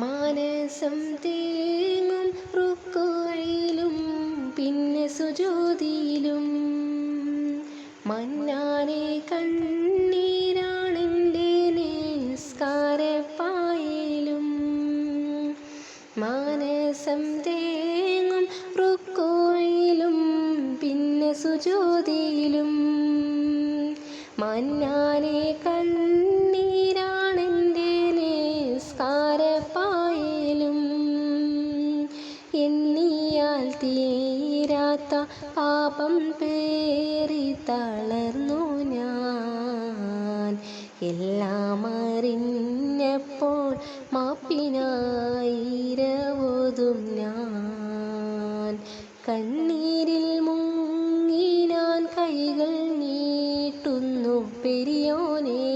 മാനസം തേങ്ങും റുക്കോയിലും പിന്നെ സുജൂദിയിലും മന്നാനെ കണ്ണീരാണെൻ്റെ നിസ്കാരപ്പായയിലും. മാനസം തേങ്ങും റുക്കോയിലും പിന്നെ സുജൂദിയിലും മന്നാനെ കണ്ണീരാണെൻ്റെ നിസ്കാരപ്പായയിലും. എണ്ണിയാൽ തീരാത്ത പാപം പേറി തളർന്നു ഞാൻ. എല്ലാം അറിഞ്ഞപ്പോൾ മാപ്പിനായിരവോതും ഞാൻ. കണ്ണീരിൽ മുങ്ങി ഞാൻ കൈകൾ നീട്ടുന്നു പെരിയോനേ.